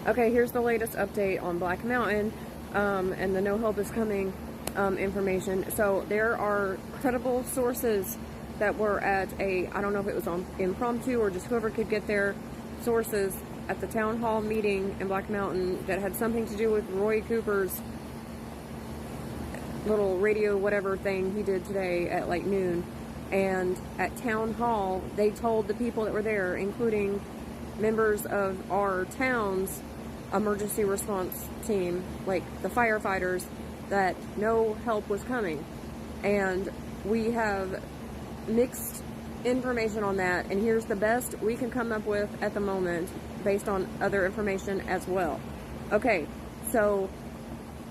Okay, here's the latest update on Black Mountain and the No Help is Coming information. So there are credible sources that were at I don't know if it was on impromptu or just whoever could get their sources at the town hall meeting in Black Mountain that had something to do with Roy Cooper's little radio whatever thing he did today at like noon. And at town hall, they told the people that were there, including members of our town's emergency response team, like the firefighters, that no help was coming. And we have mixed information on that, and here's the best we can come up with at the moment based on other information as well. Okay, so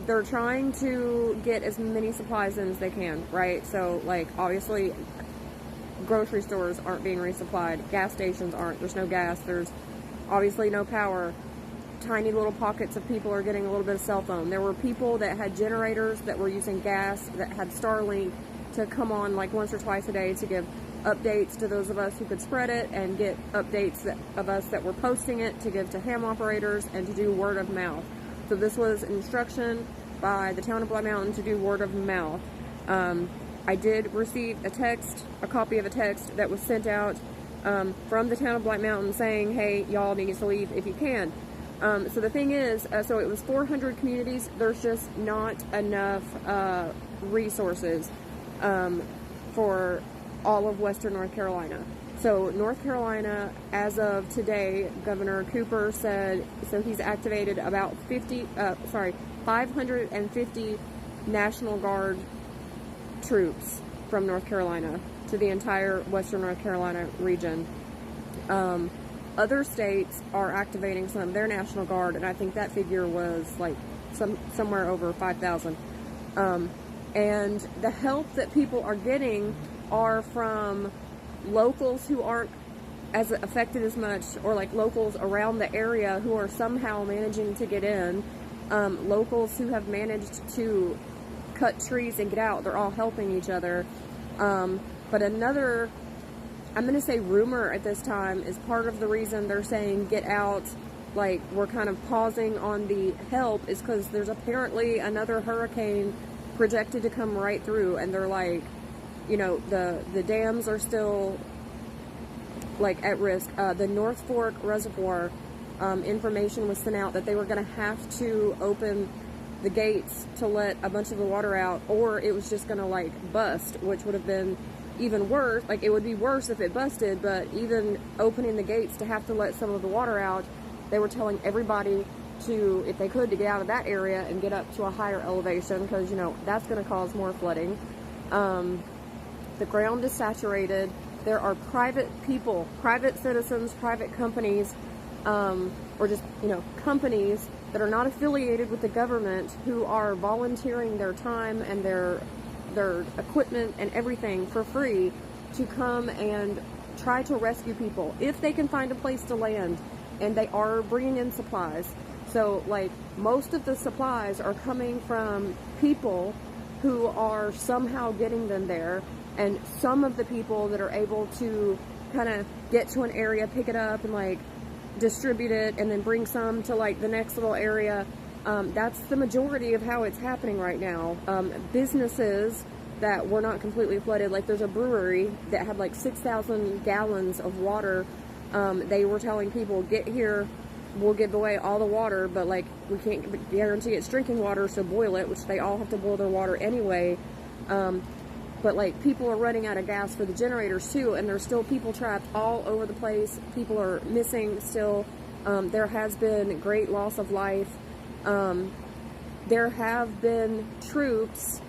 they're trying to get as many supplies in as they can, right? So like obviously grocery stores aren't being resupplied, gas stations aren't, there's no gas, there's obviously no power. Tiny little pockets of people are getting a little bit of cell phone. There were people that had generators that were using gas, that had Starlink to come on like once or twice a day to give updates to those of us who could spread it, and get updates of us that were posting it to give to ham operators, and to do word of mouth. So this was an instruction by the town of Black Mountain to do word of mouth. I did receive a copy of a text that was sent out from the town of Black Mountain saying, hey, y'all need to leave if you can. So the thing is, so it was 400 communities. There's just not enough resources for all of Western North Carolina. So North Carolina, as of today, Governor Cooper said, so he's activated about 550 National Guard troops from North Carolina to the entire Western North Carolina region. Other states are activating some of their National Guard, and I think that figure was like somewhere over 5,000. And the help that people are getting are from locals who aren't as affected as much, or like locals around the area who are somehow managing to get in, locals who have managed to cut trees and get out. They're all helping each other. But another, I'm going to say rumor at this time, is part of the reason they're saying get out, like we're kind of pausing on the help, is because there's apparently another hurricane projected to come right through, and they're like, you know, the dams are still like at risk. The North Fork Reservoir information was sent out that they were going to have to open the gates to let a bunch of the water out, or it was just going to like bust, which would have been even worse. Like it would be worse if it busted, but even opening the gates to have to let some of the water out, they were telling everybody to, if they could, to get out of that area and get up to a higher elevation, because you know that's going to cause more flooding. The ground is saturated. There are private people, private citizens, private companies, or just, you know, companies that are not affiliated with the government who are volunteering their time and their equipment and everything for free to come and try to rescue people if they can find a place to land, and they are bringing in supplies. So like most of the supplies are coming from people who are somehow getting them there, and some of the people that are able to kind of get to an area, pick it up and like distribute it, and then bring some to like the next little area. That's the majority of how it's happening right now. Businesses that were not completely flooded, like there's a brewery that had like 6,000 gallons of water. They were telling people, get here, we'll give away all the water, but like we can't guarantee it's drinking water, so boil it, which they all have to boil their water anyway. But like people are running out of gas for the generators too, and there's still people trapped all over the place. People are missing still. There has been great loss of life. There have been troops.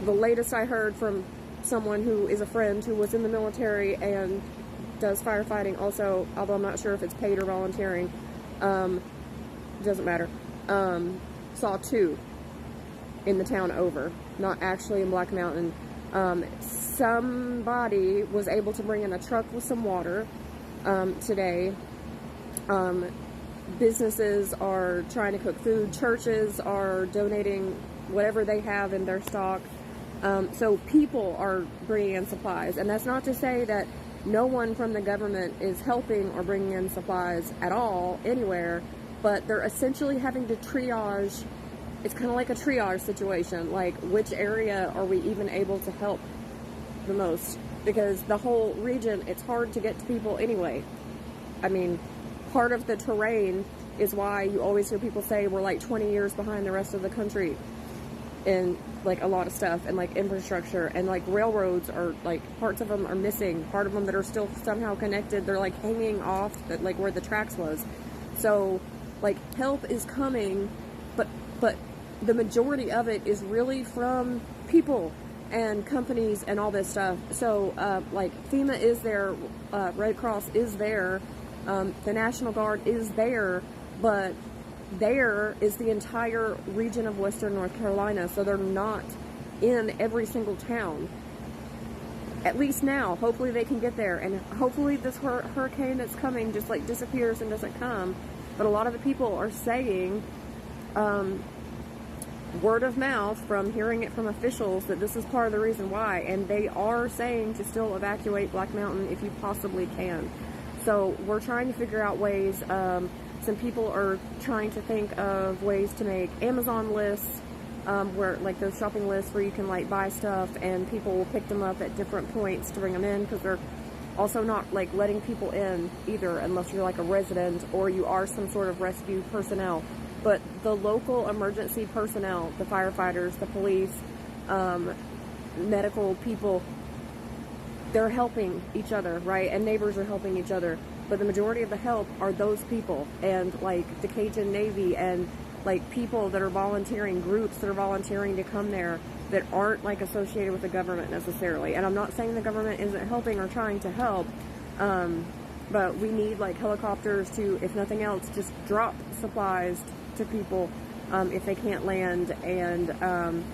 The latest I heard from someone who is a friend who was in the military and does firefighting also, although I'm not sure if it's paid or volunteering, doesn't matter, saw 2 in the town over, not actually in Black Mountain. Somebody was able to bring in a truck with some water today. Businesses are trying to cook food. Churches are donating whatever they have in their stock. So people are bringing in supplies, and that's not to say that no one from the government is helping or bringing in supplies at all anywhere, but they're essentially having to triage. It's kind of like a triage situation, like which area are we even able to help the most, because the whole region, it's hard to get to people anyway. I mean, part of the terrain is why you always hear people say we're like 20 years behind the rest of the country in like a lot of stuff, and like infrastructure, and like railroads are like, parts of them are missing, part of them that are still somehow connected, they're like hanging off that, like where the tracks was. So like help is coming, but the majority of it is really from people and companies and all this stuff. So like FEMA is there, Red Cross is there, the National Guard is there, but there is the entire region of Western North Carolina, so they're not in every single town. At least now, hopefully they can get there, and hopefully this hurricane that's coming just like disappears and doesn't come. But a lot of the people are saying, word of mouth from hearing it from officials, that this is part of the reason why, and they are saying to still evacuate Black Mountain if you possibly can. So we're trying to figure out ways. Some people are trying to think of ways to make Amazon lists, where like those shopping lists where you can like buy stuff and people will pick them up at different points to bring them in, because they're also not like letting people in either unless you're like a resident or you are some sort of rescue personnel. But the local emergency personnel, the firefighters, the police, medical people, they're helping each other, right? And neighbors are helping each other. But the majority of the help are those people, and like the Cajun Navy, and like people that are volunteering, groups that are volunteering to come there that aren't like associated with the government necessarily. And I'm not saying the government isn't helping or trying to help, but we need like helicopters to, if nothing else, just drop supplies to people if they can't land. And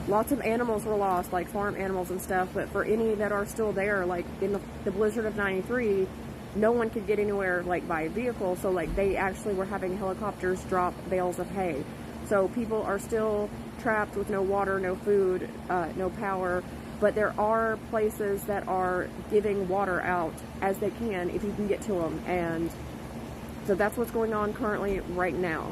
lots of animals were lost, like farm animals and stuff, but for any that are still there, like in the blizzard of 93, no one could get anywhere like by vehicle, so like they actually were having helicopters drop bales of hay. So people are still trapped with no water, no food, no power, but there are places that are giving water out as they can if you can get to them. And so that's what's going on currently right now.